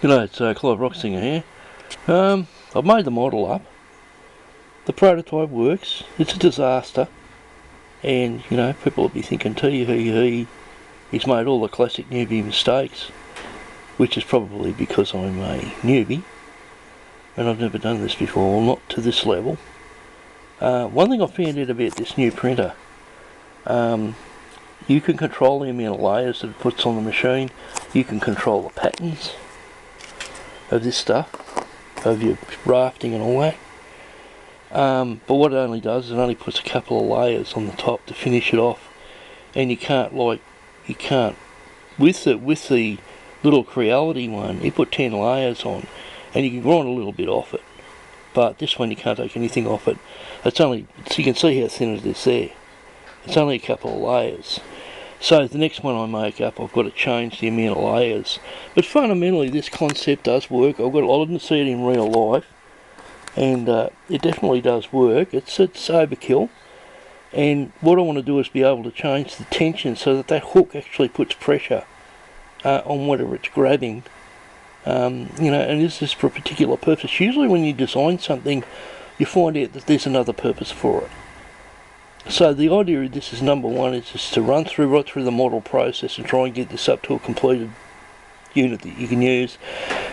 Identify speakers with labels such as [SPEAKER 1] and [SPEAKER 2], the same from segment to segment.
[SPEAKER 1] G'day, it's Clive Rocksinger here. I've made the model up. The prototype works. It's a disaster. And, you know, people will be thinking, he's made all the classic newbie mistakes. Which is probably because I'm a newbie. And I've never done this before, not to this level. One thing I found out about this new printer. You can control the amount of layers that it puts on the machine. You can control the patterns of this stuff, of your rafting and all that. But what it only does is it only puts a couple of layers on the top to finish it off, and with the little Creality one, it put 10 layers on, and you can grind a little bit off it. But this one you can't take anything off it. It's only, so you can see how thin it is there. It's only a couple of layers. So the next one I make up, I've got to change the amount of layers. But fundamentally, this concept does work. I didn't see it in real life, and it definitely does work. It's overkill, and what I want to do is be able to change the tension so that that hook actually puts pressure on whatever it's grabbing. And this is for a particular purpose. Usually, when you design something, you find out that there's another purpose for it. So the idea of this is, number one, is just to run right through the model process and try and get this up to a completed unit that you can use.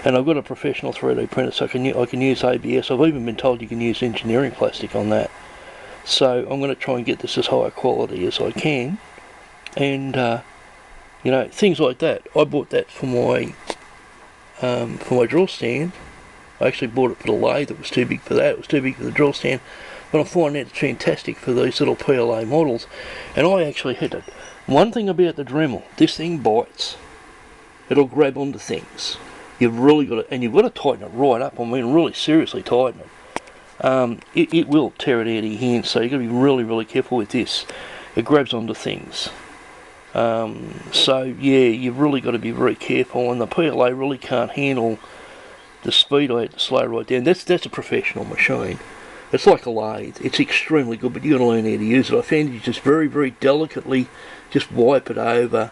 [SPEAKER 1] And I've got a professional 3D printer, so I can use ABS. I've even been told you can use engineering plastic on that. So I'm going to try and get this as high a quality as I can. And things like that. I bought that for my drill stand. I actually bought it for the lathe. That was too big for that. It was too big for the drill stand. But I find that it's fantastic for these little PLA models. And I actually hit it. One thing about the Dremel, this thing bites. It'll grab onto things. You've really got to, and you've got to tighten it right up. I mean, really seriously tighten it. It will tear it out of your hands, so you've got to be really, really careful with this. It grabs onto things. So yeah, you've really got to be very careful, and the PLA really can't handle the speed. I had to slow right down. That's a professional machine. It's like a lathe. It's extremely good, but you've got to learn how to use it. I found you just very, very delicately just wipe it over.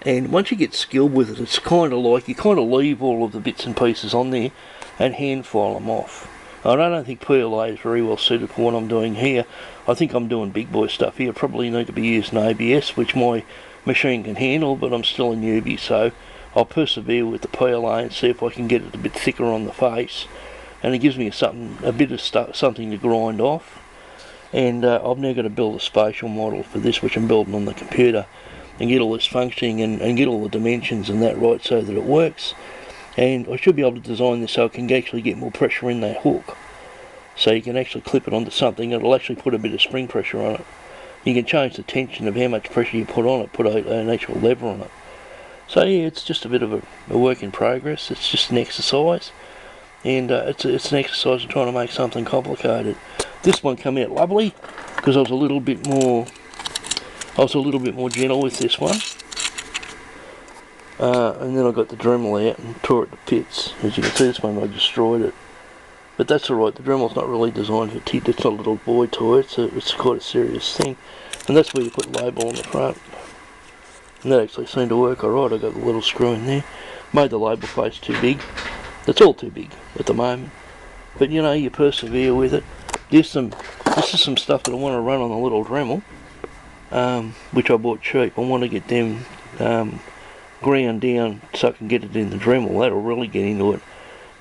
[SPEAKER 1] And once you get skilled with it, it's kind of like you kind of leave all of the bits and pieces on there and hand file them off. I don't think PLA is very well suited for what I'm doing here. I think I'm doing big boy stuff here. Probably need to be using ABS, which my machine can handle, but I'm still a newbie, so I'll persevere with the PLA and see if I can get it a bit thicker on the face. And it gives me a bit of something to grind off. And I've now got to build a spatial model for this, which I'm building on the computer, and get all this functioning and get all the dimensions and that right so that it works. And I should be able to design this so it can actually get more pressure in that hook. So you can actually clip it onto something and it'll actually put a bit of spring pressure on it. You can change the tension of how much pressure you put on it, put an actual lever on it. So yeah, it's just a bit of a work in progress. It's just an exercise. And it's an exercise in trying to make something complicated. This one came out lovely because I was a little bit more gentle with this one. And then I got the Dremel out and tore it to bits. As you can see, this one I destroyed it. But that's alright. The Dremel's not really designed for kids. It's not a little boy toy. It's quite a serious thing. And that's where you put label on the front. And that actually seemed to work alright. I got the little screw in there. Made the label face too big. It's all too big at the moment, but you persevere with it. This is some stuff that I want to run on the little Dremel, which I bought cheap. I want to get them ground down so I can get it in the Dremel. That'll really get into it.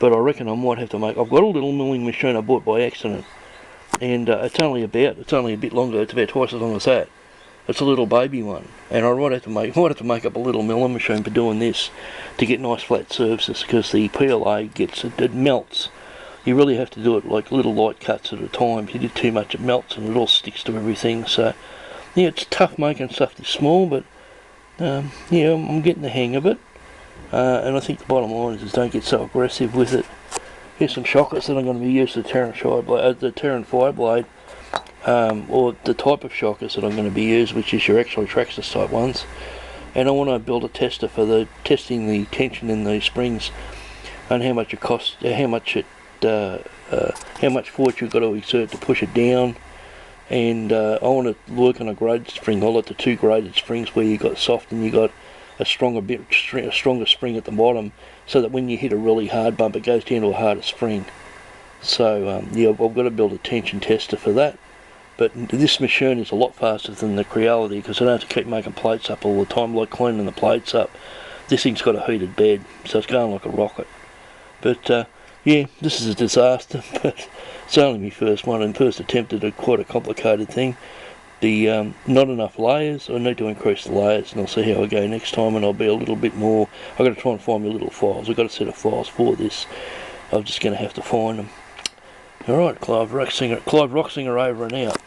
[SPEAKER 1] But I reckon I might have to I've got a little milling machine I bought by accident, and it's only a bit longer. It's about twice as long as that. It's a little baby one, and I might have to make up a little milling machine for doing this to get nice flat surfaces, because the PLA it melts. You really have to do it like little light cuts at a time. If you do too much, it melts and it all sticks to everything. So yeah, it's tough making stuff this small, but yeah, I'm getting the hang of it. And I think the bottom line is don't get so aggressive with it. Here's some shockers that I'm going to be using the Terran Fireblade. Or the type of shockers that I'm going to be using, which is your actual Traxxas type ones. And I want to build a tester for testing the tension in these springs and how much it costs, how much force you've got to exert to push it down. And I want to work on a graded spring. I like the two graded springs where you got soft and you got a stronger spring at the bottom, so that when you hit a really hard bump, it goes down to a harder spring. So yeah, I've got to build a tension tester for that. But this machine is a lot faster than the Creality, because I don't have to keep making plates up all the time, like cleaning the plates up. This thing's got a heated bed, so it's going like a rocket. But yeah, this is a disaster, but it's only my first one, and first attempt at quite a complicated thing. The not enough layers. I need to increase the layers, and I'll see how I go next time, and I'll be a little bit more. I've got to try and find my little files. I've got a set of files for this. I'm just going to have to find them. Alright, Clive Rocksinger over and out.